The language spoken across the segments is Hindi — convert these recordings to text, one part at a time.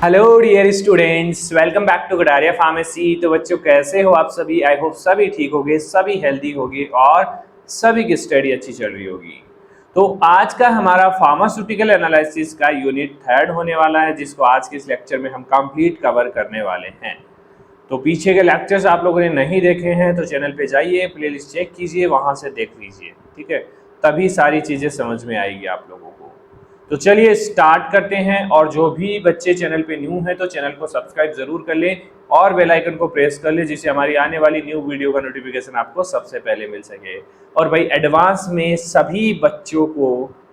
Hello dear students, welcome back to Gadariya pharmacy. तो बच्चों कैसे हो आप सभी? आई होप सभी ठीक होगे, सभी हेल्दी होगे और सभी की स्टडी अच्छी चल रही होगी। तो आज का हमारा फार्मास्यूटिकल एनालिसिस का यूनिट 3 होने वाला है, जिसको आज के इस लेक्चर में हम कंप्लीट कवर करने वाले हैं। तो पीछे के लेक्चर्स आप लोगों ने नहीं देखे हैं तो चैनल पे जाइए, प्लेलिस्ट चेक कीजिए, वहाँ से देख लीजिए, ठीक है। तभी सारी चीज़ें समझ में आएगी आप लोगों को। तो चलिए स्टार्ट करते हैं। और जो भी बच्चे चैनल पे न्यू हैं तो चैनल को सब्सक्राइब जरूर कर लें और बेल आइकन को प्रेस कर लें, जिससे हमारी आने वाली न्यू वीडियो का नोटिफिकेशन आपको सबसे पहले मिल सके। और भाई एडवांस में सभी बच्चों को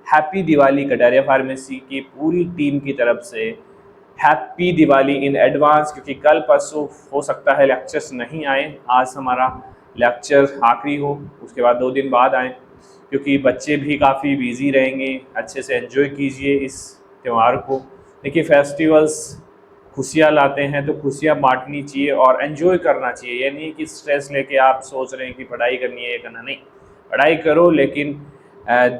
हैप्पी दिवाली कटारिया फार्मेसी की पूरी टीम की तरफ से। हैप्पी दिवाली इन एडवांस, क्योंकि कल परसों हो सकता है लेक्चर्स नहीं आए। आज हमारा लेक्चर आखिरी हो, उसके बाद 2 दिन बाद आए, क्योंकि बच्चे भी काफ़ी बिजी रहेंगे। अच्छे से एंजॉय कीजिए इस त्यौहार को। देखिए फेस्टिवल्स खुशियाँ लाते हैं तो खुशियाँ बांटनी चाहिए और एंजॉय करना चाहिए। ये नहीं कि स्ट्रेस लेके आप सोच रहे हैं कि पढ़ाई करनी है, ये करना नहीं। पढ़ाई करो, लेकिन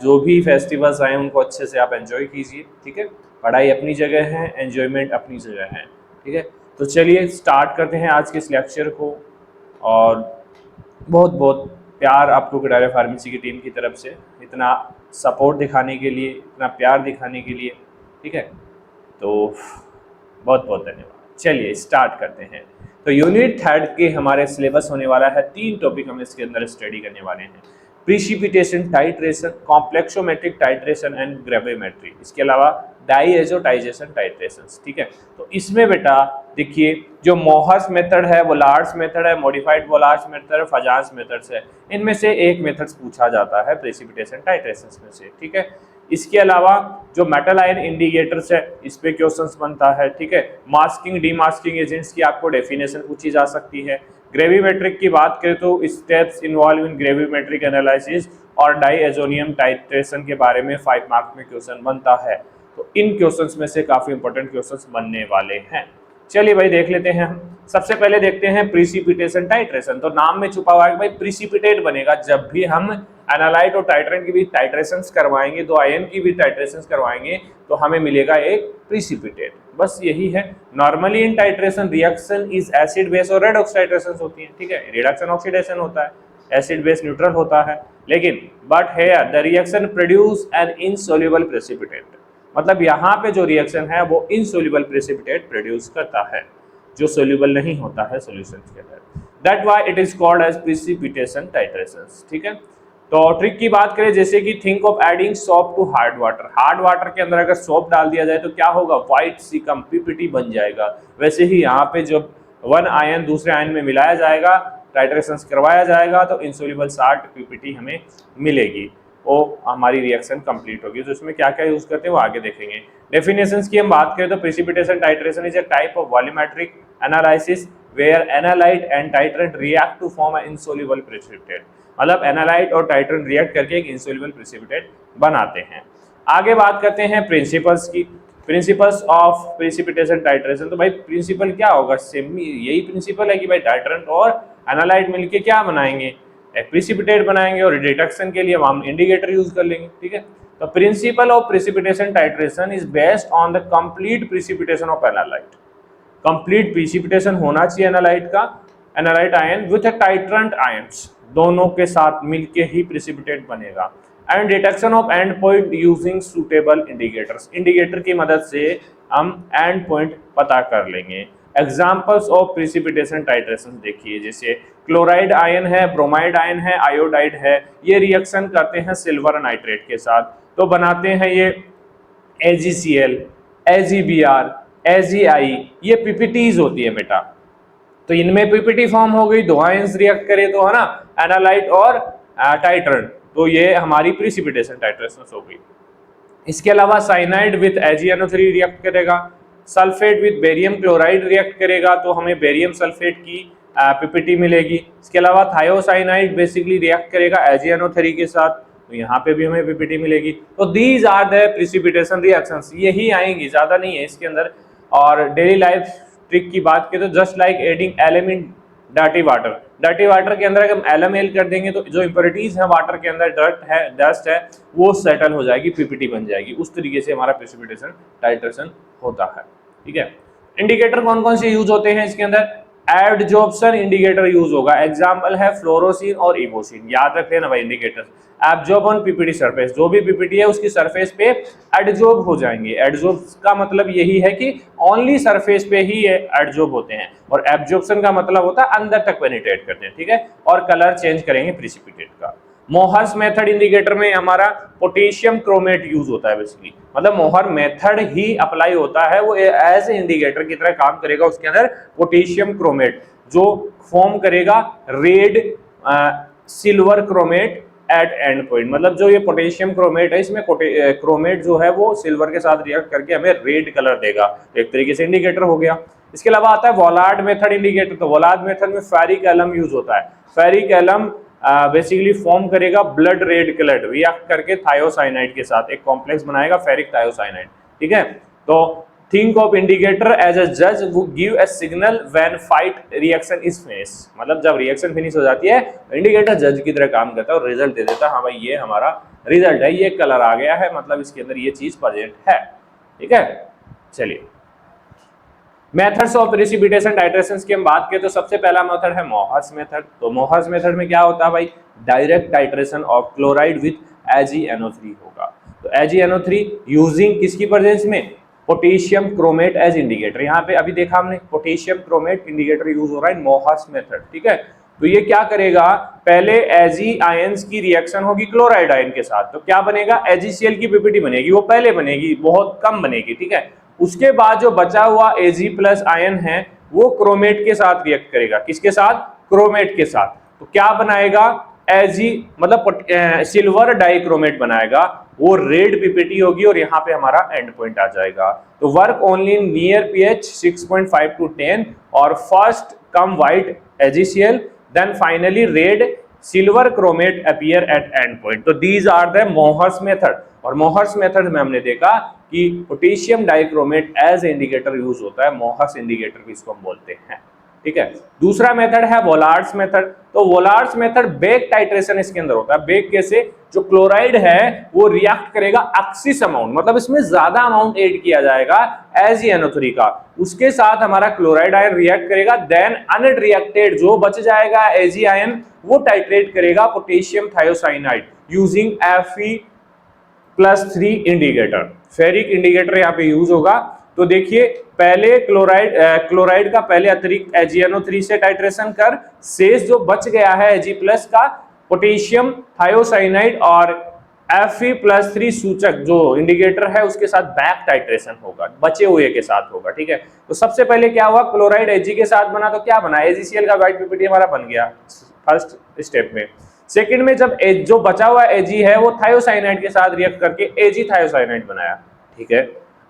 जो भी फेस्टिवल्स आए उनको अच्छे से आप एंजॉय कीजिए, ठीक है। पढ़ाई अपनी जगह है, एंजॉयमेंट अपनी जगह है, ठीक है। तो चलिए स्टार्ट करते हैं आज के इस लेक्चर को। और बहुत बहुत प्यार आपको गडारिया फार्मेसी की टीम की तरफ से, इतना सपोर्ट दिखाने के लिए, इतना प्यार दिखाने के लिए, ठीक है। तो बहुत बहुत धन्यवाद। चलिए स्टार्ट करते हैं। तो यूनिट 3 के हमारे सिलेबस होने वाला है, 3 टॉपिक हम इसके अंदर स्टडी करने वाले हैं। Precipitation titration, complexometric titration and gravimetry, इसके अलावा डाइएजोटाइजेशन टाइट्रेशन, ठीक है। तो इसमें बेटा देखिए, जो मोहर्स मेथड है, वोलार्स मेथड है, मॉडिफाइड वोलार्स मेथड है, फजांस मेथड्स है, इनमें से एक मेथड्स पूछा जाता है प्रिसिपिटेशन टाइट्रेशन में से, ठीक है। इसके अलावा जो मेटल आयन इंडिकेटर्स है, इस पे क्वेश्चंस बनता है, ठीक है। मास्किंग डीमास्किंग एजेंट्स की आपको डेफिनेशन पूछी जा सकती है। ग्रेविमेट्रिक की बात करें तो steps involve in gravimetric analysis और डाइएजोनियम टाइट्रेशन के बारे में 5 मार्क्स में क्वेश्चन बनता है। तो इन क्वेश्चंस में से काफी इंपॉर्टेंट क्वेश्चंस बनने वाले हैं। चलिए भाई देख लेते हैं हम। सबसे पहले देखते हैं प्रिसिपिटेशन टाइट्रेशन। तो नाम में छुपा हुआ है कि भाई प्रिसिपिटेट बनेगा जब भी हम एनालाइट और टाइट्रेंट की भी टाइट्रेशंस करवाएंगे, दो आयन की भी टाइट्रेशंस करवाएंगे, तो हमें मिलेगा एक प्रिसिपिटेट। बस यही है। Normally in titration reaction is acid base और रेडॉक्स टाइट्रेशंस होती हैं, ठीक है। रिडक्शन ऑक्सीडेशन होता है, एसिड बेस न्यूट्रल होता है, लेकिन but here the reaction produce an insoluble precipitate. मतलब यहाँ पे जो रिएक्शन है वो इनसोल्यूबल प्रेसिपिटेट प्रोड्यूस करता है, जो सोल्यूबल नहीं होता है सॉल्यूशन के अंदर। That why it is called as precipitation titrations, ठीक है। तो ट्रिक की बात करें, जैसे कि think of adding soap to hard water. Hard water के अंदर अगर सोप डाल दिया जाए तो क्या होगा? व्हाइट सीकम पीपीटी बन जाएगा। वैसे ही यहाँ पे जब वन आयन दूसरे आयन में मिलाया जाएगा, टाइट्रेशंस करवाया जाएगा, तो इंसोल्यूबल साल्ट पीपीटी हमें मिलेगी, वो हमारी रिएक्शन कंप्लीट होगी। तो इसमें क्या क्या यूज करते हैं वो आगे देखेंगे। डेफिनेशंस की हम बात करें तो precipitation titration is a type of volumetric analysis where analyte and titrant react to form a insoluble precipitate. मतलब एनालाइट और टाइट्रेंट रिएक्ट करके एक इंसोल्यूबल प्रेसिपिटेट बनाते हैं। आगे बात करते हैं प्रिंसिपल्स की। Principles of precipitation titration. तो भाई प्रिंसिपल क्या होगा? सेम यही प्रिंसिपल है कि भाई टाइट्रेंट और एनालाइट मिलके क्या बनाएंगे? प्रिसिपिटेट बनाएंगे, और डिटेक्शन के लिए हम इंडिकेटर यूज कर लेंगे, ठीक है। तो principle of precipitation titration is based on the complete precipitation of analyte. Complete precipitation होना चाहिए एनालाइट का, analyte ion with titrant ions, दोनों के साथ मिलके ही प्रिसिपिटेट बनेगा। And detection of and point using suitable indicators. Indicator की मदद से हम एंड पॉइंट पता कर लेंगे। एग्जाम्पल्स ऑफ प्रिसिपिटेशन टाइट्रेशन देखिए, जैसे क्लोराइड आयन है, ब्रोमाइड आयन है, आयोडाइड है, ये रिएक्शन करते हैं सिल्वर नाइट्रेट के साथ, तो बनाते हैं ये AgCl, AgBr, AgI, ये पीपीटीज होती है बेटा। तो इनमें पीपीटी फॉर्म हो गई, दो आयंस रिएक्ट करे तो, है ना, एनालाइट और टाइट्रेंट, तो ये हमारी प्रिसिपिटेशन टाइट्रेशन हो गई। इसके अलावा साइनाइड विथ AgNO3 रिएक्ट करेगा, sulphate with barium chloride react करेगा, तो हमें बेरियम सल्फेट की पीपीटी मिलेगी। इसके अलावा थायोसाइनाइड बेसिकली रिएक्ट करेगा AgNO3 के साथ, तो यहाँ पे भी हमें पीपीटी मिलेगी। तो these are the precipitation reactions, यही आएंगी, ज्यादा नहीं है इसके अंदर। और डेली लाइफ ट्रिक की बात करें तो just like adding alum in dirty water. Dirty water के अंदर अगर हम एलम एल कर देंगे तो जो इंप्योरिटीज है वाटर के अंदर, डर्ट है, डस्ट है, वो सेटल हो जाएगी, पीपीटी बन जाएगी। उस तरीके से हमारा प्रिसिपिटेशन टाइट्रेशन होता है, ठीक है। इंडिकेटर कौन कौन से यूज होते हैं इसके अंदर? एडजॉर्प्शन इंडिकेटर यूज होगा, एग्जांपल है फ्लोरोसिन और इवोसिन। याद रख लेना भाई indicator. Absorb on PPT surface, जो भी पीपीटी है उसकी सरफेस पे एडजॉर्ब हो जाएंगे। एडजॉर्ब का मतलब यही है कि ओनली सरफेस पे ही एडजॉर्ब होते हैं, और एब्जॉर्प्शन का मतलब होता है अंदर तक पेनिट्रेट करते हैं, ठीक है। और कलर चेंज करेंगे प्रिसिपिटेट का। मोहर्स मेथड इंडिकेटर में हमारा पोटेशियम क्रोमेट यूज होता है बेसिकली, मतलब मोहर मेथड ही अप्लाई होता है, वो एज ए इंडिकेटर की तरह काम करेगा। उसके अंदर पोटेशियम क्रोमेट जो फॉर्म करेगा red silver chromate at end point, मतलब जो ये पोटेशियम क्रोमेट है इसमें क्रोमेट जो है वो सिल्वर के साथ रिएक्ट करके हमें रेड कलर देगा, तो एक तरीके से इंडिकेटर हो गया। इसके अलावा आता है वोलार्ड मेथड इंडिकेटर। तो वोलार्ड मेथड में फेरिक एलम यूज होता है। फेरिक एलम बेसिकली फॉर्म करेगा ब्लड रेड कलर, रिएक्ट करके थायोसाइनाइड के साथ एक कॉम्प्लेक्स बनाएगा फेरिक थायोसाइनाइड, ठीक है। तो think of indicator as a जज वो give a signal when fight reaction is finish, मतलब जब रिएक्शन फिनिश हो जाती है इंडिकेटर जज की तरह काम करता है और रिजल्ट दे देता है, हाँ भाई ये हमारा रिजल्ट है, ये कलर आ गया है, मतलब इसके अंदर ये चीज प्रेजेंट है, ठीक है। चलिए मेथड्स ऑफ प्रेसिपिटेशन टाइट्रेशन की हम बात करें तो सबसे पहला मेथड है मोहर्स मेथड। तो मोहर्स मेथड में क्या होता है भाई, direct titration of chloride with AgNO3 होगा। तो AgNO3 यूजिंग किसकी प्रेजेंस में, पोटेशियम क्रोमेट एज इंडिकेटर। यहाँ पे अभी देखा हमने पोटेशियम क्रोमेट इंडिकेटर यूज हो रहा है मोहर्स मेथड, ठीक है। तो ये क्या करेगा, पहले Ag आयंस की रिएक्शन होगी क्लोराइड आयन के साथ, तो क्या बनेगा, AgCl की पीपीटी बनेगी, वो पहले बनेगी, बहुत कम बनेगी, ठीक है। उसके बाद जो बचा हुआ Ag+ आयन है वो क्रोमेट के साथ रिएक्ट करेगा, किसके साथ, क्रोमेट के साथ। तो क्या बनाएगा, Ag मतलब सिल्वर डाइक्रोमेट बनाएगा, वो रेड पीपीटी होगी और यहाँ पे हमारा एंड पॉइंट आ जाएगा। तो work only near pH 6.5 to 10 और first come white AgCl, then finally red silver chromate appear at end point. तो these are the Mohr's method. और मोहर्स मेथड में हमने देखा कि potassium dichromate as indicator use होता है, मोहर्स इंडिकेटर भी इसको हम बोलते हैं, ठीक है। दूसरा मेथड है वोलार्ड्स मेथड। तो वोलार्ड्स मेथड बेक टाइट्रेशन इसके अंदर होता है। बेक कैसे, जो क्लोराइड है वो रिएक्ट करेगा एक्सिस अमाउंट, मतलब इसमें ज्यादा अमाउंट ऐड किया जाएगा AgNO3 का, उसके साथ हमारा क्लोराइड आयन रिएक्ट करेगा, देन अनरिएक्टेड जो बच जाएगा Ag आयन वो टाइट्रेट करेगा potassium thiocyanide using Fe+3 indicator. Ferric indicator यहाँ पे यूज होगा। तो देखिए पहले क्लोराइड का पहले अतिरिक्त AgNO3 से टाइट्रेशन कर, शेष जो बच गया है Ag+ का पोटेशियम थायोसाइनाइड और Fe+3 सूचक जो इंडिकेटर है उसके साथ बैक टाइट्रेशन होगा, बचे हुए के साथ होगा, ठीक है। तो सबसे पहले क्या हुआ, क्लोराइड Ag के साथ बना तो क्या बना, AgCl का व्हाइट पीपीटी हमारा बन गया फर्स्ट स्टेप में। सेकंड में जब जो बचा हुआ Ag है वो थायोसाइनाइड के साथ रिएक्ट करके Ag थायोसाइनाइड बनाया, ठीक है।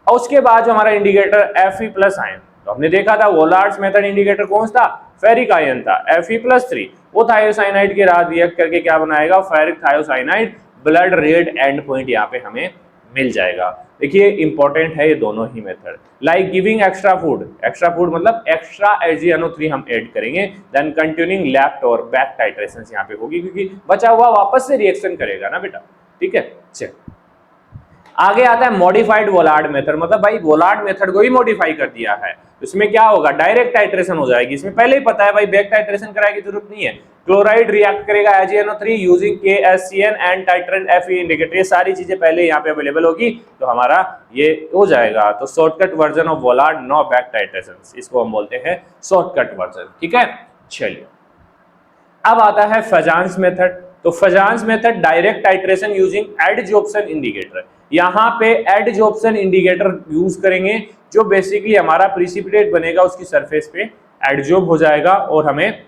और उसके बाद जो हमारा इंडिकेटर Fe+ आयन, तो हमने देखा था वोलार्ड्स मेथड इंडिकेटर कौन सा था, फेरिक आयन था, Fe+3 वो थायोसाइनाइड के साथ रिएक्ट करके क्या बनाएगा, ferric thiocyanide, blood red and point यहाँ पे हमें मिल जाएगा। देखिए इंपॉर्टेंट है ये दोनों ही method. Like giving extra food मतलब एक्स्ट्रा AgNO3 हम ऐड करेंगे, देन कंटिन्यूइंग लेफ्ट और बैक टाइट्रेशन यहाँ पे होगी, क्योंकि बचा हुआ वापस से रिएक्शन करेगा ना बेटा, ठीक है। चल आगे आता है मॉडिफाइड वोलार्ड मेथड, मतलब भाई वोलार्ड मेथड को ही मॉडिफाई कर दिया है। इसमें क्या होगा, डायरेक्ट टाइट्रेशन हो जाएगी। इसमें पहले ही पता है भाई बैक टाइट्रेशन कराने की जरूरत नहीं है। क्लोराइड रिएक्ट करेगा AgNO3 using KSCN and titrant Fe indicator, ये सारी चीजें पहले यहाँ पे अवेलेबल होगी, तो हमारा ये हो जाएगा। तो shortcut version of Volhard, no back titration, इसको हम बोलते हैं शॉर्टकट वर्जन, ठीक है। चलिए अब आता है फजान्स मेथड। तो फजान्स method direct titration using adsorption indicator. यहाँ पे एडजॉर्प्शन इंडिकेटर यूज करेंगे, जो बेसिकली हमारा प्रिसिपिटेट बनेगा उसकी सरफेस पे एडजॉर्ब हो जाएगा और हमें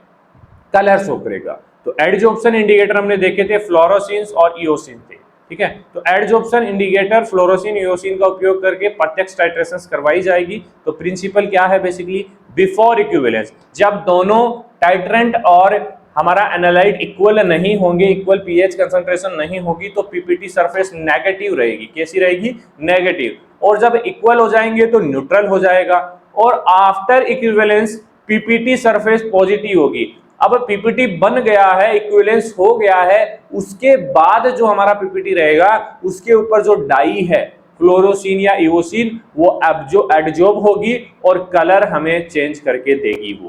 कलर शो करेगा। तो एडजॉर्प्शन इंडिकेटर हमने देखे थे फ्लोरोसिन्स और इओसिन थे, ठीक है। तो एडजॉर्प्शन इंडिकेटर फ्लोरोसिन इओसिन का उपयोग करके प्रत्यक्ष टाइट्रेशन करवाई जाएगी। तो प्रिंसिपल क्या है, बेसिकली बिफोर इक्विवेलेंस, जब दोनों टाइट्रेंट और हमारा एनालाइट इक्वल नहीं होंगे, इक्वल पीएच कंसंट्रेशन नहीं होगी, तो पीपीटी सरफेस नेगेटिव रहेगी। कैसी रहेगी, नेगेटिव। और जब इक्वल हो जाएंगे तो न्यूट्रल हो जाएगा। और after equivalence PPT surface positive होगी। अब पीपीटी बन गया है, इक्विवेलेंस हो गया है, उसके बाद जो हमारा पीपीटी रहेगा उसके ऊपर जो डाई है फ्लोरोसिन या इओसिन, वो एडजॉर्ब होगी और कलर हमें चेंज करके देगी।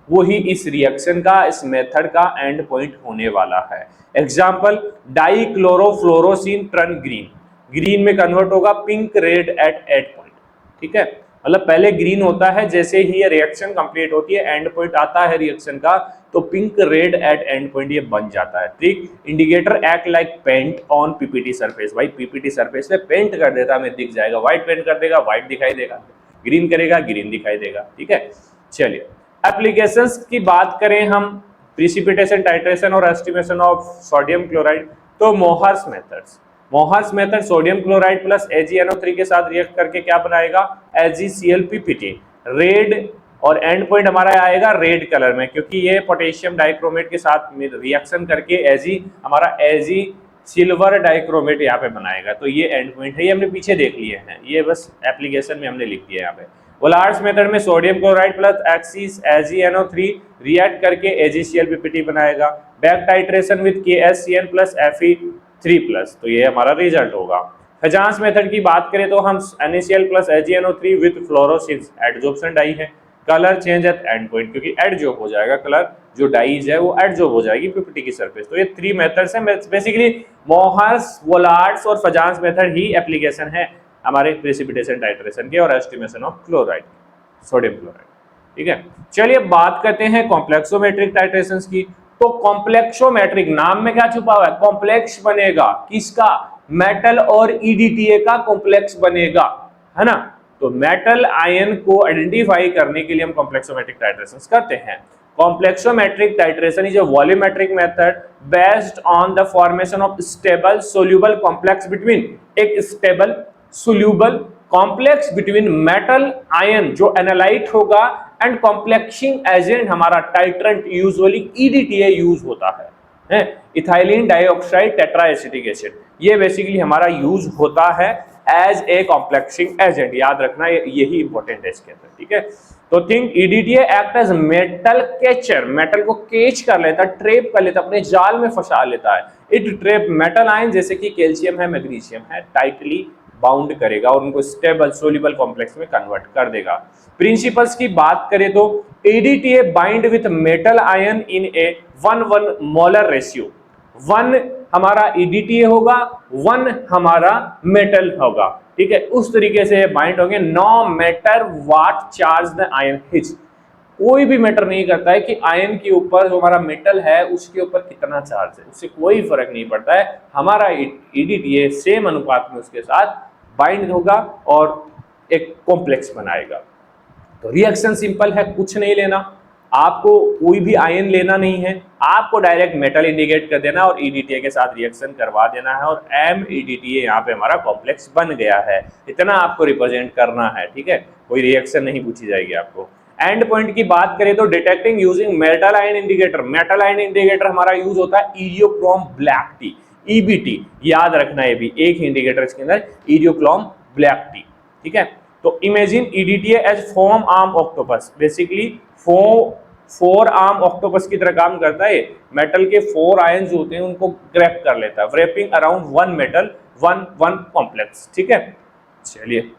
वही इस रिएक्शन का, इस मेथड का एंड पॉइंट होने वाला है। Example, dichlorofluorescein turn green, green में कन्वर्ट होगा pink red at end point. ठीक है, मतलब पहले ग्रीन होता है, जैसे ही ये रिएक्शन कंप्लीट होती है, एंड पॉइंट आता है रिएक्शन का, तो pink red at end point ये बन जाता है। ठीक, indicator act like paint on PPT surface, भाई पीपीटी सरफेस पे पेंट कर देता, हमें दिख जाएगा। व्हाइट पेंट कर देगा, व्हाइट दिखाई देगा, ग्रीन करेगा, ग्रीन दिखाई देगा। ठीक है, चलिए एप्लीकेशंस की बात करें हम, प्रिसिपिटेशन, टाइट्रेशन और एस्टिमेशन ऑफ सोडियम क्लोराइड, तो Mohr's method sodium chloride plus AgNO3 के साथ रिएक्ट करके क्या बनाएगा, AgClPPT, रेड, और एंड पॉइंट हमारा आएगा रेड कलर में, क्योंकि ये पोटेशियम डाइक्रोमेट के साथ रिएक्शन करके हमारा Ag सिल्वर डाइक्रोमेट यहाँ पे बनाएगा। तो ये एंड पॉइंट है, ये हमने पीछे देख लिए हैं, ये बस एप्लीकेशन में हमने लिख दिया यहाँ पे। वोलार्ड्स मेथड में sodium chloride plus AgNO3 react करके AgClPPT बनाएगा। Back titration with KSCN plus Fe3+, तो ये हमारा रिजल्ट होगा। फजांस मेथड की बात करें तो हम NaCl plus AgNO3 with fluorescein, adsorption dye है, colour change at end point, क्योंकि एडजॉर्ब हो जाएगा कलर, जो डाइज है वो एडजॉर्ब हो जाएगी पीपीटी की सरफेस। तो ये 3 मेथड्स हैं, बेसिकली मोहर्स, वोलार्ड्स और फजांस मेथड ही एप्लीकेशन है हमारे प्रेसिपिटेशन टाइट्रेशन के और estimation of chloride, sodium chloride. ठीक है, चलिए बात करते हैं कॉम्प्लेक्सोमेट्रिक टाइट्रेशंस की। तो कॉम्प्लेक्सोमेट्रिक, नाम में क्या छुपा हुआ है, कॉम्प्लेक्स बनेगा, किसका, मेटल और EDTA का कॉम्प्लेक्स बनेगा, है ना। तो मेटल आयन को आइडेंटिफाई करने के लिए हम कॉम्प्लेक्सोमेट्रिक टाइट्रेशंस करते हैं। Complexometric titration is a volumetric method based on the formation of stable soluble complex between, एक stable soluble complex between metal ion जो एनालाइट होगा एंड कॉम्प्लेक्सिंग एजेंट हमारा टाइट्रेंट, यूजुअली EDTA यूज होता है, इथाइलिन डाइऑक्साइड टेट्राएसिटिक एसिड, ये बेसिकली हमारा यूज होता है एज ए कॉम्प्लेक्सिंग एजेंट, याद रखना यही इंपॉर्टेंट है इसके अंदर। ठीक है, तो think EDTA act as metal catcher, metal को कैच कर लेता, ट्रेप कर लेता, अपने जाल में फंसा लेता है। इट ट्रेप मेटल आयन, जैसे कि कैल्शियम है, मैग्नीशियम है, टाइटली बाउंड करेगा और उनको स्टेबल सोल्यूबल कॉम्प्लेक्स में कन्वर्ट कर देगा। प्रिंसिपल्स की बात करें तो EDTA bind with metal ion in A 1:1 molar ratio, 1 हमारा EDTA होगा, 1 हमारा मेटल होगा। ठीक है, उस तरीके से बाइंड होंगे। No matter what charge the ion has, कोई भी मैटर नहीं करता है कि आयन के ऊपर जो हमारा मेटल है उसके ऊपर कितना चार्ज है, उससे कोई फर्क नहीं पड़ता है। हमारा EDTA सेम अनुपात में उसके साथ बाइंड होगा और एक कॉम्प्लेक्स बनाएगा। तो रिएक्शन सिंपल है, कुछ नहीं लेना, आपको कोई भी आयन लेना नहीं है, आपको डायरेक्ट मेटल इंडिकेट कर देना और EDTA के साथ रिएक्शन करवा देना है और MEDTA यहाँ पे हमारा कॉम्प्लेक्स बन गया है। इतना आपको रिप्रेजेंट करना है। ठीक है, कोई रिएक्शन नहीं पूछी जाएगी आपको। एंड पॉइंट की बात करें तो detecting using metal ion indicator, metal ion indicator हमारा यूज होता है इरियोक्रोम ब्लैक टी, EBT, याद रखना है भी एक इंडिकेटर इसके अंदर, इरियोक्रोम ब्लैक टी। ठीक है, तो imagine EDTA as four arm octopus, basically 4 arm octopus की तरह काम करता है। मेटल के 4 आयन जो होते हैं उनको ग्रैप कर लेता है, व्रैपिंग अराउंड 1 मेटल 1 कॉम्प्लेक्स। ठीक है, चलिए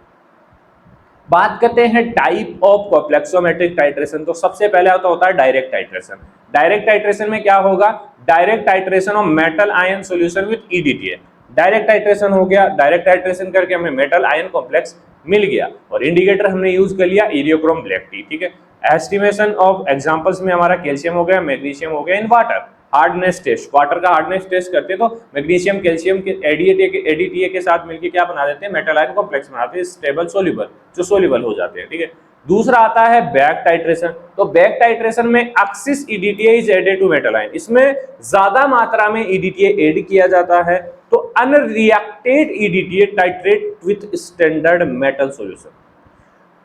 बात करते हैं टाइप ऑफ कॉम्प्लेक्सोमेट्रिक टाइट्रेशन। तो सबसे पहले होता है डायरेक्ट टाइट्रेशन। डायरेक्ट टाइट्रेशन में क्या होगा, direct titration of metal ion solution with EDTA, direct titration हो गया, डायरेक्ट टाइट्रेशन करके हमें मेटल आयन कॉम्प्लेक्स मिल गया और इंडिकेटर हमने यूज कर लिया इरियोक्रोम ब्लैक टी। ठीक है, एस्टिमेशन ऑफ एग्जांपल्स में हमारा कैल्शियम हो गया, मैग्नीशियम हो गया in water, hardness test, water का हार्डनेस टेस्ट करते तो मैग्नीशियम कैल्शियम के EDTA के साथ मिलकर क्या बना देते हैं, मेटल आयन कॉम्प्लेक्स बनाते हैं, स्टेबल सोल्यूबल, जो सोल्यूबल हो जाते हैं। ठीक है, दूसरा आता है बैक टाइट्रेशन। तो बैक टाइट्रेशन में excess EDTA is added to metal ion, इसमें ज्यादा मात्रा में EDTA ऐड किया जाता है। तो unreacted EDTA titrate with standard metal solution.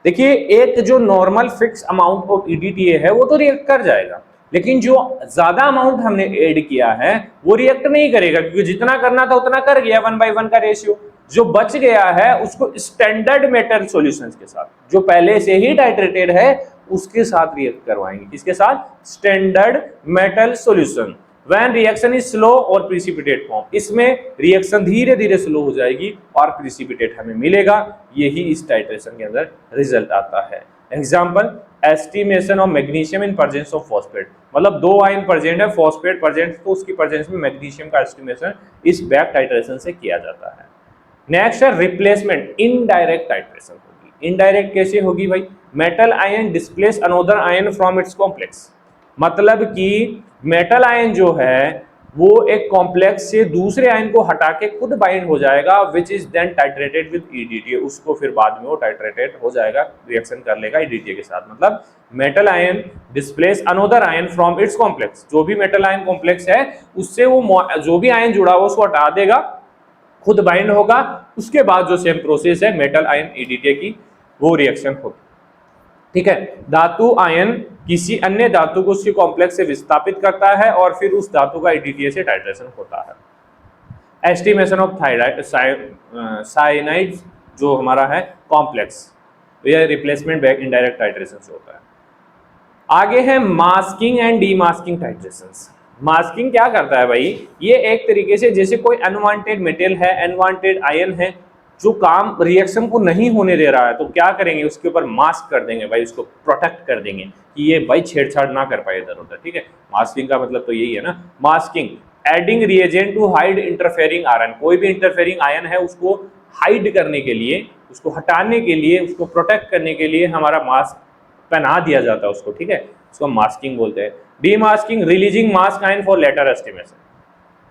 देखिए, एक जो normal fix amount of EDTA है वो तो रिएक्ट कर जाएगा, लेकिन जो ज्यादा अमाउंट हमने ऐड किया है वो रिएक्ट नहीं करेगा, क्योंकि जितना करना था उतना कर गया, 1/1 का रेशियो। जो बच गया है उसको स्टैंडर्ड मेटल सॉल्यूशंस के साथ, जो पहले से ही टाइट्रेटेड है उसके साथ रिएक्ट करवाएंगे। किसके साथ, standard metal solution. When reaction is slow और प्रिसिपिटेट फॉर्म, इसमें रिएक्शन धीरे धीरे स्लो हो जाएगी और प्रिसिपिटेट हमें मिलेगा। यही इस टाइट्रेशन के अंदर रिजल्ट आता है। Example, estimation of magnesium in presence of phosphate, मतलब दो आयन प्रेजेंट है, फॉस्फेट प्रेजेंट, तो उसकी प्रेजेंस में मैग्नीशियम का एस्टिमेशन इस बैक टाइट्रेशन से किया जाता है। नेक्स्ट है रिप्लेसमेंट, इनडायरेक्ट टाइट्रेशन होगी। इनडायरेक्ट कैसे होगी भाई? Metal ion displace another ion from its complex, मतलब कि मेटल आयन जो है वो एक कॉम्प्लेक्स से दूसरे आयन को हटा के खुद बाइंड हो जाएगा, which is then titrated with EDT, उसको फिर बाद में वो टाइट्रेटेड हो जाएगा, रिएक्शन कर लेगा ईडीटी के साथ। मतलब metal ion displace another ion from its complex, जो भी मेटल आयन कॉम्प्लेक्स है उससे वो जो भी आयन जुड़ा हुआ उसको हटा देगा, खुद बाइंड होगा, उसके बाद जो सेम प्रोसेस है मेटल आयन ईडीटी की, वो रिएक्शन होगी। ठीक है, धातु आयन किसी अन्य धातु को उसके कॉम्प्लेक्स से विस्थापित करता है और फिर उस धातु का ईडीटी से टाइट्रेशन होता है। एस्टिमेशन ऑफ थायराइड साइनाइड जो हमारा है कॉम्प्लेक्स, यह रिप्लेसमेंट बैक इनडायरेक्ट टाइट्रेशन से होता है। आगे है मास्किंग एंड डीमास्किंग टाइट्रेशंस। मास्किंग क्या करता है भाई? ये एक तरीके से जैसे कोई अनवांटेड मेटल है, अनवांटेड आयन है जो काम रिएक्शन को नहीं होने दे रहा है, तो क्या करेंगे, उसके ऊपर मास्क कर देंगे भाई, उसको प्रोटेक्ट कर देंगे कि ये भाई छेड़छाड़ ना कर पाए इधर उधर। ठीक है, मास्किंग का मतलब तो यही है ना। Masking, adding reagent to hide interfering ion, कोई भी इंटरफेयरिंग आयन है उसको हाइड करने के लिए, उसको हटाने के लिए, उसको प्रोटेक्ट करने के लिए हमारा मास्क पहना दिया जाता है उसको। ठीक है, उसको मास्किंग बोलते हैं। Demasking, releasing mask ion for later estimation.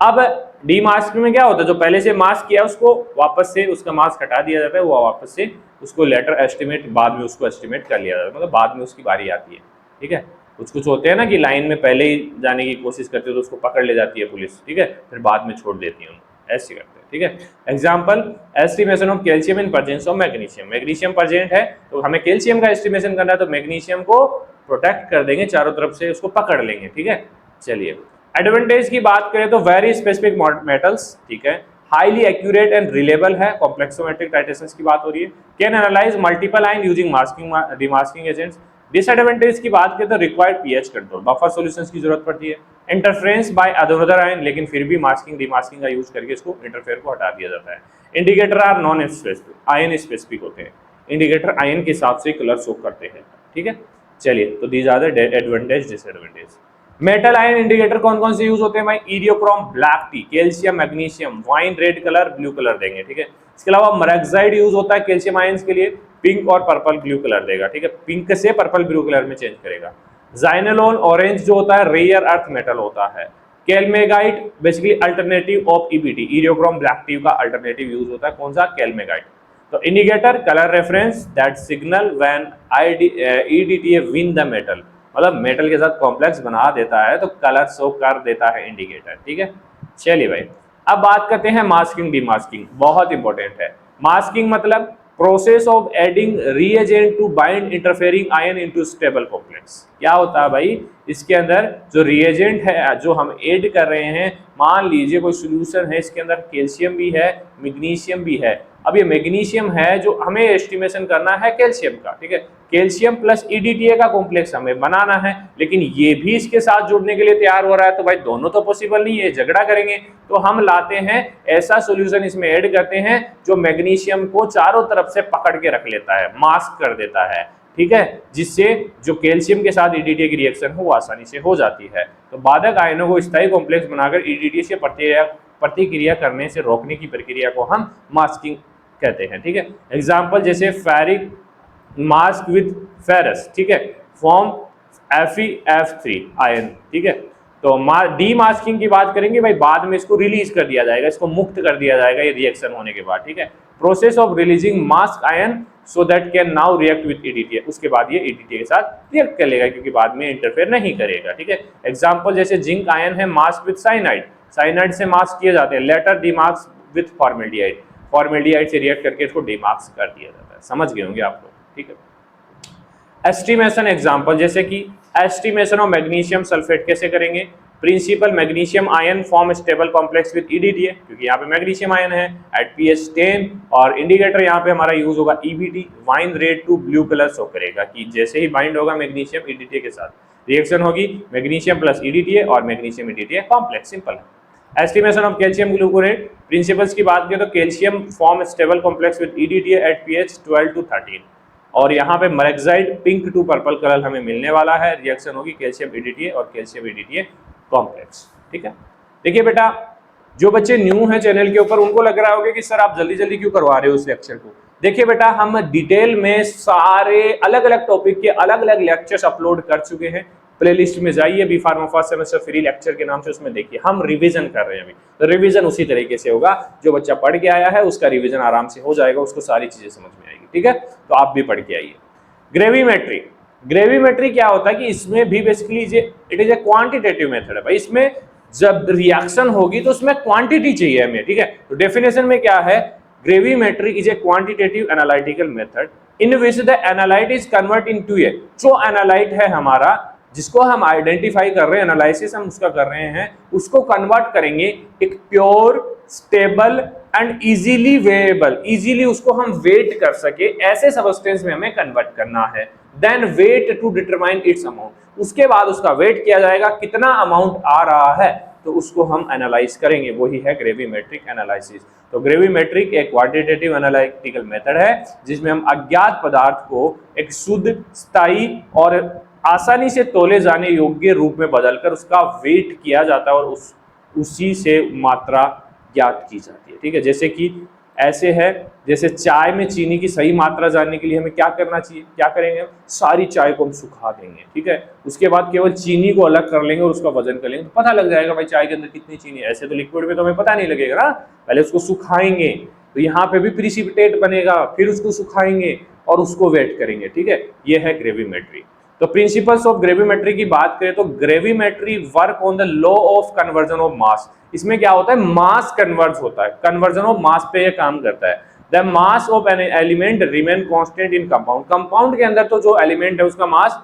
अब डीमास्किंग में क्या होता है, जो पहले से मास्क किया उसको वापस से उसका मास्क हटा दिया जाता है, वो वापस से उसको लेटर एस्टिमेट बाद में उसको एस्टिमेट कर लिया जाता है, मतलब बाद में उसकी बारी आती है। ठीक है, कुछ कुछ होते हैं ना कि लाइन में पहले ही जाने की कोशिश करते हो तो उसको पकड़ ले जाती है पुलिस, ठीक है, फिर बाद में छोड़ देती है उनको, ऐसे करते हैं। ठीक है, example, estimation of calcium in presence of magnesium. Magnesium present है तो हमें कैल्शियम का एस्टिमेशन करना है, तो मैग्नीशियम को प्रोटेक्ट कर देंगे, चारों तरफ से उसको पकड़ लेंगे। ठीक है, चलिए एडवांटेज की बात करें तो वेरी स्पेसिफिक मेटल्स, ठीक है, हाईली एक्यूरेट एंड रिलेबल है, कॉम्प्लेक्सोमेट्रिक टाइट्रेशंस की बात हो रही है, can analyse multiple ion using masking demasking agents. Disadvantage की बात करें तो required pH control, buffer solutions की जरूरत पड़ती है, इंटरफेरेंस बाय अदर आयन, लेकिन फिर भी मास्किंग डीमास्किंग का यूज करके इसको इंटरफेयर को हटा दिया जाता है। Indicator are non specific, ion specific होते हैं, इंडिकेटर आयन के हिसाब से कलर शो करते हैं। ठीक है, चलिए तो these are the advantage disadvantage. Metal ion indicator कौन कौन से यूज होते हैं भाई? Eriochrome, black T, calcium, magnesium, wine red colour, blue colour देंगे। ठीक है, इसके अलावा मरक्साइड यूज होता है कैल्शियम आयंस के लिए, पिंक और पर्पल ब्लू कलर देगा। ठीक है, पिंक से पर्पल ब्लू कलर में चेंज करेगा। जाइनोलोन ऑरेंज जो होता है रेयर अर्थ मेटल होता है। Calmagite basically alternative of EBT, eriochrome black T का अल्टरनेटिव यूज होता है, कौन सा? कैलमेगाइट। तो indicator colour reference that signal when EDTA win the metal, मतलब मेटल के साथ कॉम्प्लेक्स बना देता है तो कलर शो कर देता है इंडिकेटर। ठीक है, चलिए भाई अब बात करते हैं मास्किंग डीमास्किंग, बहुत इंपॉर्टेंट है। मास्किंग मतलब process of adding reagent to bind interfering ion into stable complex. क्या होता है भाई, इसके अंदर जो रिएजेंट है जो हम ऐड कर रहे हैं, मान लीजिए कोई सॉल्यूशन है, इसके अंदर कैल्शियम भी है, मैग्नीशियम भी है। अब ये मैग्नीशियम है जो हमें एस्टिमेशन करना है कैल्शियम का। ठीक है, कैल्शियम प्लस ईडीटीए का कॉम्प्लेक्स हमें बनाना है, लेकिन ये भी इसके साथ जुड़ने के लिए तैयार हो रहा है, तो भाई दोनों तो पॉसिबल नहीं है, झगड़ा करेंगे। तो हम लाते हैं ऐसा सॉल्यूशन, इसमें ऐड करते हैं जो मैग्नीशियम को चारों तरफ से पकड़ के रख लेता है, मास्क कर देता है। ठीक है, जिससे जो कैल्शियम के साथ ईडीटीए की रिएक्शन हो वो आसानी से हो जाती है। तो बाधक आयनों को स्थायी कॉम्प्लेक्स बनाकर ईडीटीए से प्रतिक्रिया करने से रोकने की प्रक्रिया को हम मास्किंग कहते हैं। ठीक है, एग्जाम्पल जैसे फेरिक मास्क विद फेरस, ठीक है, फॉर्म FeF3 आयन। ठीक है, तो डी मास्किंग की बात करेंगे भाई, बाद में इसको रिलीज कर दिया जाएगा, इसको मुक्त कर दिया जाएगा ये रिएक्शन होने के बाद। ठीक है, process of releasing mask ion so that can now react with EDTA, उसके बाद ये ईडीटीए के साथ रिएक्ट कर लेगा क्योंकि बाद में इंटरफेयर नहीं करेगा। ठीक है, एग्जाम्पल जैसे जिंक आयन है मास्क विद साइनाइड, साइनाइड से मास्क किए जाते हैं, लेटर डीमार्क्स विद फॉर्मेल्डिहाइड, फॉर्मेल्डिहाइड से रिएक्ट करके इसको डीमार्क्स कर दिया जाता है। समझ गए होंगे आप लोग। ठीक है, एस्टिमेशन एग्जांपल जैसे कि एस्टिमेशन ऑफ मैग्नीशियम सल्फेट कैसे करेंगे? Principle magnesium ion form stable complex with EDTA, क्योंकि यहाँ पे मैग्नीशियम आयन है एट pH 10, और इंडिकेटर यहाँ पे हमारा यूज होगा EBT, wine red to blue colour show करेगा कि जैसे ही बाइंड होगा मैग्नीशियम ईडीटीए के साथ, रिएक्शन होगी मैग्नीशियम प्लस EDTA और मैग्नीशियम EDTA कॉम्प्लेक्स, सिंपल है। Estimation of calcium gluconate, principles की बात करें तो calcium form stable complex with EDTA eight pH 12 to 13 और यहाँ पे मरेक्साइड पिंक टू पर्पल कलर हमें मिलने वाला है। रिएक्शन होगी कैल्शियम EDTA और कैल्शियम EDTA कॉम्प्लेक्स, ठीक है। देखिए बेटा, जो बच्चे न्यू हैं चैनल के ऊपर उनको लग रहा होगा कि सर आप जल्दी जल्दी क्यों करवा रहे हो इस लेक्चर को। देखिए बेटा, हम डिटेल में सारे अलग अलग टॉपिक के अलग अलग लेक्चर्स अपलोड कर चुके हैं। प्लेलिस्ट में जाइए, B pharma first semester free lecture के नाम से, उसमें देखिए हम रिवीजन कर रहे हैं अभी। तो रिवीजन उसी तरीके से होगा, जो बच्चा पढ़ के आया है उसका रिवीजन आराम से हो जाएगा, उसको सारी चीजें समझ में आएगी, ठीक है। तो आप भी पढ़ के आइए। ग्रेविमेट्री, ग्रेविमेट्री क्या होता है कि इसमें भी basically it is a quantitative method है भाई। इसमें जब रिएक्शन होगी तो उसमें क्वांटिटी चाहिए हमें, ठीक है। तो डेफिनेशन में क्या है, gravimetry is a quantitative analytical method in which the analyte is convert into a, जो एनालाइट है हमारा जिसको हम आइडेंटिफाई कर रहे हैं, एनालिसिस हम उसका कर रहे हैं, उसको कन्वर्ट करेंगे एक pure stable and easily weighable, easily उसको हम वेट कर सके ऐसे सब्सटेंस में हमें कन्वर्ट करना है। Then weight to determine its amount, उसके बाद उसका वेट किया जाएगा कितना अमाउंट आ रहा है तो उसको हम एनालाइज करेंगे, वही है ग्रेविमेट्रिक एनालिसिस। तो ग्रेविमेट्रिक एक क्वांटिटेटिव एनालिटिकल मेथड है जिसमें हम अज्ञात पदार्थ को एक शुद्ध, स्थायी और आसानी से तोले जाने योग्य रूप में बदलकर उसका वेट किया जाता है और उसी से मात्रा ज्ञात की जाती है, ठीक है। जैसे कि ऐसे है, जैसे चाय में चीनी की सही मात्रा जानने के लिए हमें क्या करना चाहिए, क्या करेंगे, सारी चाय को हम सुखा देंगे, ठीक है। उसके बाद केवल चीनी को अलग कर लेंगे और उसका वजन कर लेंगे, तो पता लग जाएगा भाई चाय के अंदर कितनी चीनी है। ऐसे तो लिक्विड में तो हमें पता नहीं लगेगा ना, पहले उसको सुखाएंगे, तो यहाँ पे भी प्रिसिपिटेट बनेगा, फिर उसको सुखाएंगे और उसको वेट करेंगे, ठीक है। ये है ग्रेविमेट्री। तो प्रिंसिपल्स ऑफ ग्रेविमेट्री की बात करें तो gravimetry work on the law of conversion of mass. इसमें क्या होता है, मास कन्वर्ज होता है, कन्वर्जन ऑफ मास पे ये काम करता है। The mass of an element remain constant in compound, compound के अंदर तो जो एलिमेंट है उसका मास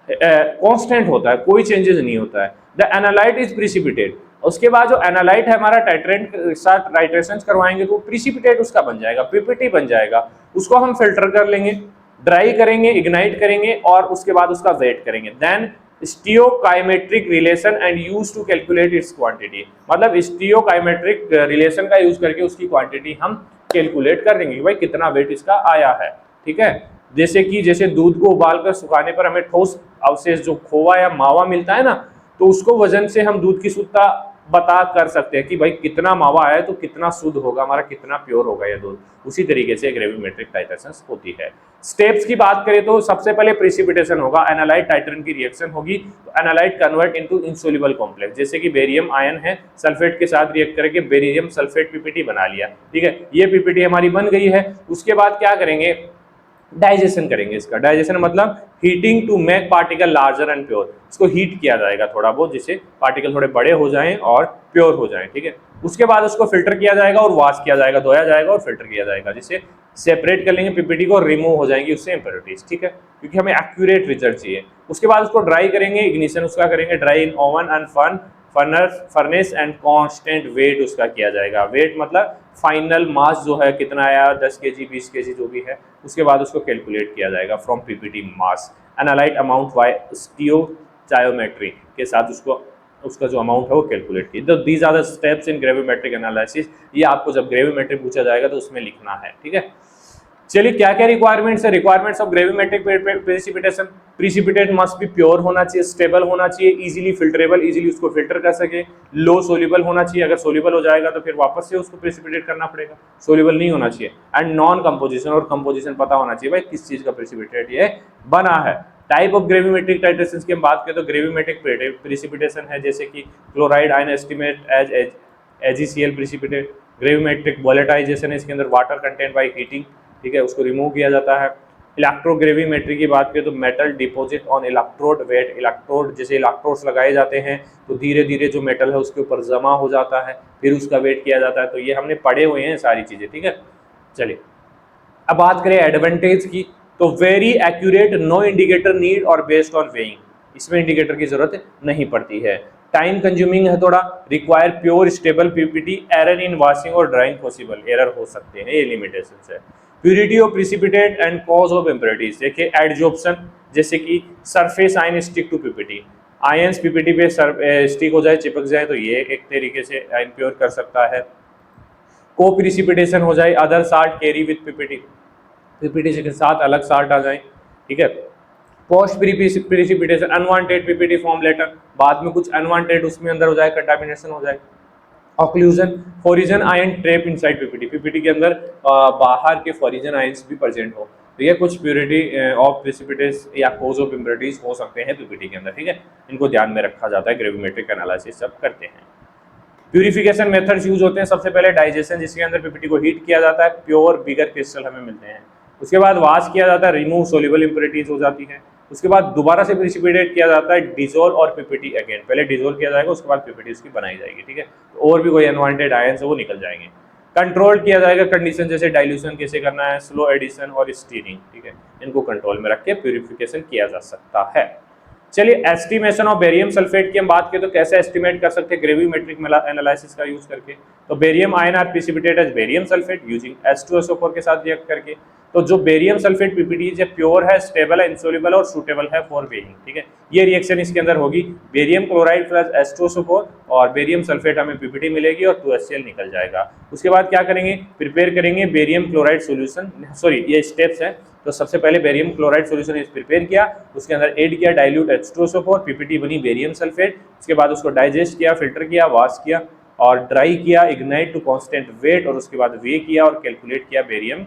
कांस्टेंट होता है, कोई चेंजेस नहीं होता है। द एनालाइट इज प्रिसिपिटेट, उसके बाद जो एनालाइट है हमारा टाइट्रेंट के साथ टाइट्रेशन करवाएंगे तो प्रिसिपिटेट उसका बन जाएगा, पीपीटी बन जाएगा। उसको हम फिल्टर कर लेंगे, ड्राई करेंगे, इग्नाइट करेंगे और उसके बाद उसका वेट करेंगे। Then stoichiometric relation and use to calculate its quantity, मतलब स्टियोकाइमेट्रिक रिलेशन का यूज करके उसकी क्वांटिटी हम कैलकुलेट कर देंगे कि भाई कितना वेट इसका आया है, ठीक है। जैसे दूध को उबालकर सुखाने पर हमें ठोस अवशेष जो खोवा या मावा मिलता है ना, तो उसको वजन से हम दूध की शुद्धता बता कर सकते हैं कि भाई कितना मावा आया है तो कितना शुद्ध होगा हमारा, कितना प्योर होगा यह दूध। उसी तरीके से ग्रेविमेट्रिक टाइट्रेशन होती है। स्टेप्स की बात करें तो सबसे पहले प्रिसिपिटेशन होगा, एनालाइट टाइट्रन की रिएक्शन होगी तो analyte convert into insoluble complex, जैसे कि बेरियम आयन है सल्फेट के साथ रिएक्ट करके बेरियम सल्फेट पीपीटी बना लिया, ठीक है। ये पीपीटी हमारी बन गई है। उसके बाद क्या करेंगे, डाइजेशन करेंगे। इसका डाइजेशन मतलब heating to make particle larger and pure, इसको हीट किया जाएगा थोड़ा बहुत जिससे पार्टिकल थोड़े बड़े हो जाएं और प्योर हो जाएं, ठीक है। उसके बाद उसको फिल्टर किया जाएगा और वॉश किया जाएगा, धोया जाएगा और फिल्टर किया जाएगा, जिससे सेपरेट कर लेंगे पीपीटी को, रिमूव हो जाएंगी उससे इम्प्योरिटीज, ठीक है, क्योंकि हमें एक्यूरेट रिजल्ट चाहिए। उसके बाद उसको ड्राई करेंगे, इग्निशन उसका करेंगे dry in oven and furnace and constant weight उसका किया जाएगा। वेट मतलब फाइनल मास जो है कितना आया, 10 kg 20 kg जो भी है, उसके बाद उसको कैलकुलेट किया जाएगा from PPT mass. Analyte amount by stoichiometry के साथ उसका जो अमाउंट है वो कैलकुलेट की। तो these are the steps in gravimetric analysis. ये आपको जब ग्रेविमेट्री पूछा जाएगा तो उसमें लिखना है, ठीक है। चलिए क्या क्या रिक्वायरमेंट्स है, requirements of gravimetric precipitation, precipitate must be pure होना चाहिए, स्टेबल होना चाहिए, इजीली फिल्टरेबल, इजीली उसको फिल्टर कर सके, लो सोल्यूबल होना चाहिए, अगर सोल्यूबल हो जाएगा तो फिर वापस से उसको प्रिसिपिटेट करना पड़ेगा, सोल्यूबल नहीं होना चाहिए, एंड नॉन कंपोजिशन, और कंपोजिशन पता होना चाहिए भाई किस चीज का प्रिसिपिटेट ये बना है। टाइप ऑफ ग्रेविमेट्रिक टाइट्रेशन की हम बात करें तो ग्रेविमेट्रिक प्रिसिपिटेशन है जैसे कि chloride ion estimate as AgCl precipitate, gravimetric volatilisation है इसके अंदर वाटर कंटेंट बाय हीटिंग, ठीक है, उसको रिमूव किया जाता है। इलेक्ट्रोग्रेविमेट्री की बात करें तो metal deposit on electrode weight, electrode जैसे इलेक्ट्रोड्स लगाए जाते हैं तो धीरे धीरे जो मेटल है उसके ऊपर जमा हो जाता है, फिर उसका वेट किया जाता है। तो ये हमने पढ़े हुए हैं सारी चीजें, ठीक है। चलिए अब बात करें एडवांटेज की, तो very accurate, no indicator need और बेस्ड ऑन वेइंग, इसमें इंडिकेटर की जरूरत नहीं पड़ती है। टाइम कंज्यूमिंग है थोड़ा, require pure stable PPT, error in washing और ड्राइंग पॉसिबल, एरर हो सकते हैं, ये लिमिटेशंस है। Purity of precipitate and cause of impurities, देखिए एडजॉर्प्शन, जैसे कि surface ion stick to PPT, ions PPT पे स्टिक हो जाए, चिपक जाए, तो ये एक तरीके से इम्प्योर कर सकता है। को प्रिसिपिटेशन हो जाए, other salt carry with PPT, PPT के साथ अलग साल्ट आ जाए, ठीक है। Post precipitation, unwanted PPT form later, बाद में कुछ अनवांटेड उसमें अंदर हो जाए, कंटामिनेशन हो जाए। Occlusion, foreign ion trap inside PPT, PPT के अंदर बाहर के फॉरिजन आयंस भी प्रेजेंट हो, तो ये कुछ प्योरिटी ऑफ प्रिसिपिटेस या कोज ऑफ इम्प्योरिटीज हो सकते हैं पीपीटी के अंदर, ठीक है। इनको ध्यान में रखा जाता है, ग्रेविमेट्रिक एनालिसिस सब करते हैं। प्यूरिफिकेशन मेथड्स यूज होते हैं, सबसे पहले डाइजेशन, जिसके अंदर पीपीटी को हीट किया जाता है, प्योर बिगर क्रिस्टल हमें मिलते हैं। उसके बाद वाश किया जाता है, रिमूव सोल्यूबल इम्प्योरिटीज हो जाती है। उसके बाद दोबारा से प्रिसिपिटेट किया जाता है, डिजोल्व और पीपीटी अगेन, पहले डिजोल्व किया जाएगा, उसके बाद पीपीटी उसकी बनाई जाएगी, ठीक है। तो और भी कोई अनवांटेड आयंस है वो निकल जाएंगे। कंट्रोल किया जाएगा कंडीशन, जैसे डाइल्यूशन कैसे करना है, स्लो एडिशन और स्टीरिंग, ठीक है, इनको कंट्रोल में रख के प्यूरिफिकेशन किया जा सकता है। चलिए एस्टिमेशन ऑफ बेरियम सल्फेट की हम बात करें तो कैसे एस्टिमेट कर सकते हैं ग्रेविमेट्रिक एनालिसिस का यूज करके। तो barium ion are precipitate as barium sulphate using H2SO4 के साथ रिएक्ट करके। तो जो बेरियम सल्फेट पीपीटी है प्योर है, स्टेबल है, इंसोल्युबल और सूटेबल है फॉर वेइंग, ठीक है। ये रिएक्शन इसके अंदर होगी, बेरियम क्लोराइड प्लस H2SO4 और बेरियम सल्फेट हमें पीपीटी मिलेगी और 2HCl निकल जाएगा। उसके बाद क्या करेंगे, प्रिपेयर करेंगे बेरियम क्लोराइड सोल्यूशन, सॉरी ये स्टेप्स है। तो सबसे पहले बेरियम क्लोराइड सॉल्यूशन इस प्रिपेयर किया, उसके अंदर ऐड किया डाइल्यूट H2SO4, पीपीटी बनी बेरियम सल्फेट। उसके बाद उसको डाइजेस्ट किया, फिल्टर किया, वॉश किया और ड्राई किया, इग्नाइट टू कांस्टेंट वेट, और उसके बाद वे किया और कैलकुलेट किया बेरियम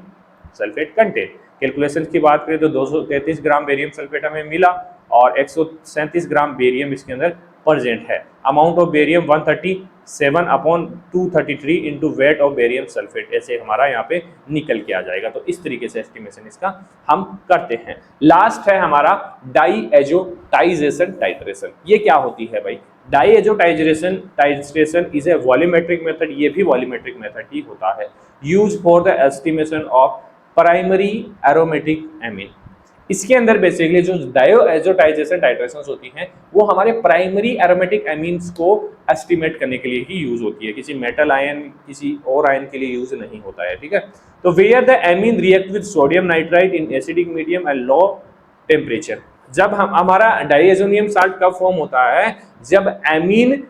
सल्फेट कंटेंट। कैलकुलेशन की बात करें तो 233 ग्राम बेरियम सल्फेट हमें मिला और 137 ग्राम बेरियम इसके अंदर प्रेजेंट है। Amount of barium 137/233 into weight of barium sulphate, ऐसे हमारा यहाँ पे निकल के आ जाएगा। तो इस तरीके से एस्टिमेशन इसका हम करते हैं। लास्ट है हमारा डाईएजोटाइजेशन टाइट्रेशन। ये क्या होती है भाई, diazotization titration is a volumetric method, ये भी वॉल्यूमेट्रिक मेथड ही होता है, use for the estimation of primary aromatic amine. इसके अंदर बेसिकली जो डाईएजोटाइजेशन टाइट्रेशंस होती हैं वो हमारे प्राइमरी एरोमेटिक एमीन्स को एस्टिमेट करने के लिए ही यूज होती है, किसी मेटल आयन किसी और आयन के लिए यूज नहीं होता है, ठीक है। तो where the amine react with sodium nitrite in acidic medium at low temperature, जब हम हमारा डाइएजोनियम साल्ट कब फॉर्म होता है, जब एमीन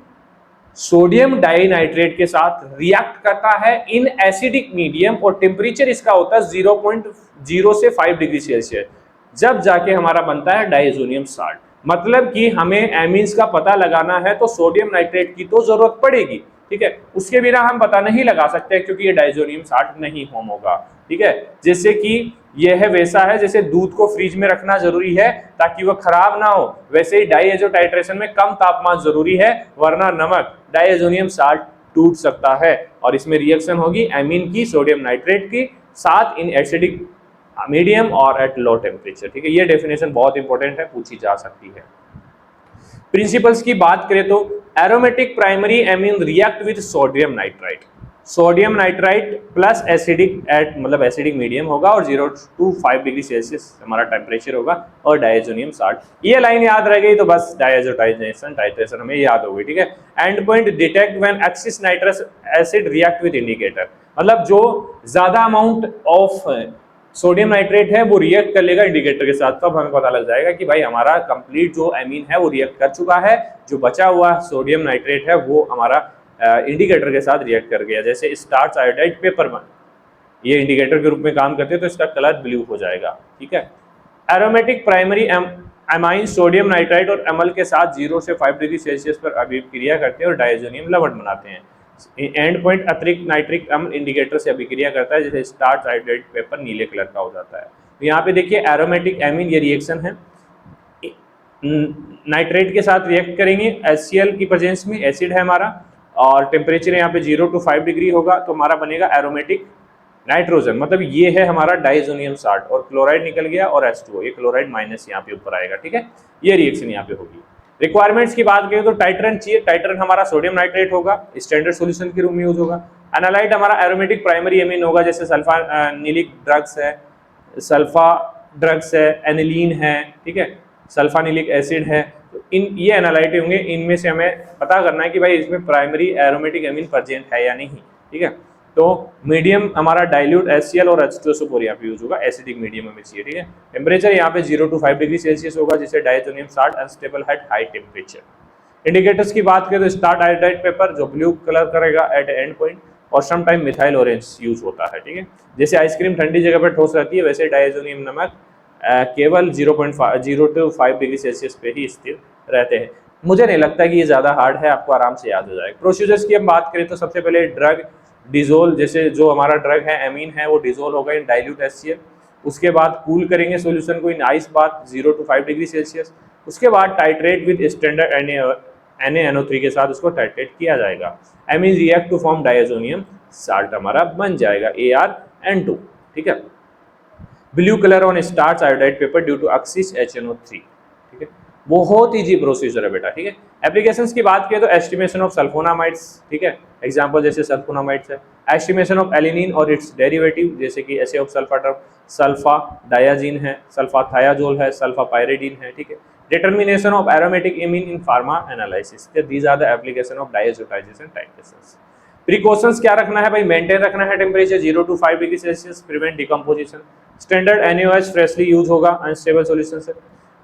सोडियम डाइनाइट्रेट के साथ रिएक्ट करता है इन एसिडिक मीडियम और टेम्परेचर इसका होता है 0.0 से 5 डिग्री सेल्सियस, जब जाके हमारा बनता है डाइएजोनियम साल्ट। मतलब कि हमें एमीन्स का पता लगाना है तो सोडियम नाइट्रेट की तो जरूरत पड़ेगी, ठीक है, उसके बिना हम पता नहीं लगा सकते क्योंकि ये डाइएजोनियम साल्ट नहीं फॉर्म होगा, ठीक है। जैसे कि यह वैसा है जैसे दूध को फ्रिज में रखना जरूरी है ताकि वह खराब ना हो, वैसे ही डाइएजोटाइट्रेशन में कम तापमान जरूरी है, वरना नमक डाइएजोनियम साल्ट टूट सकता है और इसमें रिएक्शन होगी एमीन की सोडियम नाइट्रेट की साथ इन एसिडिक मीडियम और एट लो टेम्परेचर, ठीक है। ये डेफिनेशन बहुत इंपॉर्टेंट है, पूछी जा सकती है। प्रिंसिपल्स की बात करें तो aromatic primary amine react with sodium nitrite, sodium nitrite plus acidic at मतलब एसिडिक मीडियम होगा और 0 to 5 डिग्री सेल्सियस हमारा टेम्परेचर होगा और डाइएजोनियम साल्ट। ये लाइन याद रह गई तो बस डाइएजोटाइजेशन टाइट्रेशन हमें याद होगी, ठीक है। And point detect when axis nitrous acid react with indicator, मतलब जो ज्यादा अमाउंट ऑफ सोडियम नाइट्रेट है वो रिएक्ट कर लेगा इंडिकेटर के साथ, तब हमें पता लग जाएगा कि भाई हमारा कंप्लीट जो एमीन है वो रिएक्ट कर चुका है, जो बचा हुआ सोडियम नाइट्रेट है वो हमारा इंडिकेटर के साथ रिएक्ट कर गया। जैसे स्टार्च आयोडाइड पेपर में ये इंडिकेटर के रूप में काम करते हैं तो इसका कलर ब्लू हो जाएगा, ठीक है। Aromatic primary amine sodium nitrite और एमल के साथ 0 से 5 डिग्री सेल्सियस पर अभिक्रिया करते हैं और डाइएजोनियम लवण बनाते हैं। एंड पॉइंट अतिरिक्त नाइट्रिक अम्ल इंडिकेटर से अभिक्रिया करता है, जैसे स्टार्च आयोडाइड पेपर नीले कलर का हो जाता है। तो यहाँ पे देखिए एरोमेटिक एमीन ये रिएक्शन है, नाइट्रेट के साथ रिएक्ट करेंगे HCl की प्रेजेंस में, एसिड है हमारा और टेम्परेचर यहाँ पे 0 to 5 डिग्री होगा तो हमारा बनेगा एरोमेटिक नाइट्रोजन, मतलब ये है हमारा डाइएजोनियम साल्ट और क्लोराइड निकल गया और H2O, ये क्लोराइड माइनस यहाँ पे ऊपर आएगा, ठीक है। ये रिएक्शन यहाँ पे होगी। रिक्वायरमेंट्स की बात करें तो टाइट्रन चाहिए, टाइट्रन हमारा सोडियम नाइट्रेट होगा, स्टैंडर्ड सॉल्यूशन के रूप में यूज होगा। एनालाइट हमारा एरोमेटिक प्राइमरी एमीन होगा, जैसे सल्फानिलिक ड्रग्स है, सल्फा ड्रग्स है, एनिलीन है, ठीक है, सल्फानिलिक एसिड है, तो इन ये एनालाइट होंगे। इनमें से हमें पता करना है कि भाई इसमें प्राइमरी एरोमेटिक एमीन प्रेजेंट है या नहीं, ठीक है। तो मीडियम हमारा डाइल्यूट HCl और H2SO4 यहाँ पे यूज होगा, एसिडिक मीडियम हमें चाहिए, ठीक है। टेम्परेचर यहाँ पे 0 to 5 डिग्री सेल्सियस होगा, जिसे diazonium salt unstable at high temperature. Indicators की बात करें तो स्टार्ट आयोडाइड पेपर जो ब्लू कलर करेगा एट एंड पॉइंट, और some time methyl orange use होता है, ठीक है। जैसे आइसक्रीम ठंडी जगह पर ठोस रहती है, वैसे डायज़ोनियम नमक केवल 0 to 5 डिग्री सेल्सियस पे ही स्थिर रहते हैं। मुझे नहीं लगता कि ये ज़्यादा हार्ड है, आपको आराम से याद हो जाएगा। प्रोसीजर्स की हम बात करें तो सबसे पहले ड्रग डिजोल, जैसे जो हमारा ड्रग है एमीन है वो डिजोल होगा इन डाइल्यूट HCl। उसके बाद कूल करेंगे सॉल्यूशन को in ice bath 0 to 5 degree Celsius. उसके बाद टाइट्रेट विद स्टैंडर्ड NaNO3 के साथ उसको टाइट्रेट किया जाएगा। Amine react to form diazonium salt हमारा बन जाएगा ArN2, ठीक है। Blue colour on starch iodide paper due to excess HNO3, ठीक है। बहुत इजी प्रोसीजर है बेटा, ठीक है। एप्लीकेशंस की बात करें तो एस्टिमेशन ऑफ सल्फोनामाइड्स, ठीक है, एग्जांपल जैसे सल्फोनामाइड्स है। एस्टिमेशन ऑफ एलिनिन और इट्स डेरिवेटिव, जैसे कि assay of sulpha sulphadiazine है, सल्फाथायाजोल है, सल्फापायरिडीन है, ठीक है। Determination of aromatic amine in pharma analysis, these are the application of diazotization titrations. Precautions क्या रखना है भाई, मेंटेन रखना है temperature 0 to 5 degree Celsius, prevent decomposition. Standard NaOH freshly use होगा अनस्टेबल सॉल्यूशन से,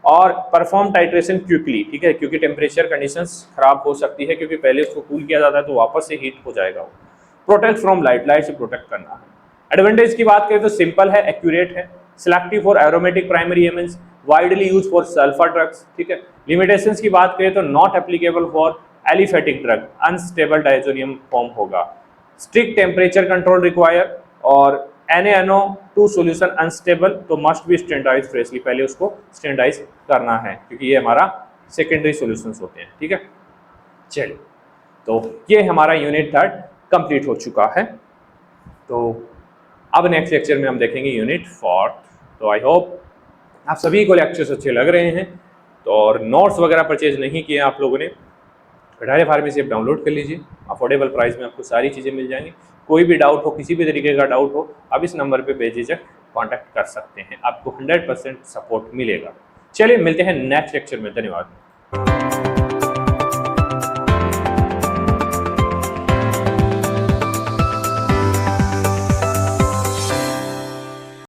और परफॉर्म टाइट्रेशन क्विकली, ठीक है, क्योंकि टेम्परेचर कंडीशंस खराब हो सकती है, क्योंकि पहले उसको कूल किया जाता है तो वापस से हीट हो जाएगा वो। प्रोटेक्ट फ्रॉम लाइट से प्रोटेक्ट करना है। एडवांटेज की बात करें तो सिंपल है, एक्यूरेट है, selective for aromatic primary एमिन्स, widely use for sulphur drugs, ठीक है। लिमिटेशंस की बात करें तो not applicable for aliphatic drug, unstable diazonium form होगा। स्ट्रिक्ट टेम्परेचर कंट्रोल रिक्वायर, और NaNO2 सॉल्यूशन अनस्टेबल तो मस्ट बी स्टैंडर्डाइज फ्रेशली, पहले उसको स्टैंडर्डाइज करना है, क्योंकि ये हमारा सेकेंडरी सॉल्यूशंस होते हैं, ठीक है। चलिए, तो ये हमारा यूनिट 3 कंप्लीट हो चुका है। तो अब नेक्स्ट लेक्चर में हम देखेंगे यूनिट 4। तो आई होप आप सभी को लेक्चर्स अच्छे लग रहे हैं। तो और नोट्स वगैरह परचेज नहीं किए आप लोगों ने, कटारिया फार्मेसी ऐप डाउनलोड कर लीजिए, अफोर्डेबल प्राइस में आपको सारी चीज़ें मिल जाएंगी। कोई भी डाउट हो, किसी भी तरीके का डाउट हो, आप इस नंबर पे बेझिझक कांटेक्ट कर सकते हैं, आपको 100% सपोर्ट मिलेगा। चलिए मिलते हैं नेक्स्ट लेक्चर में, धन्यवाद।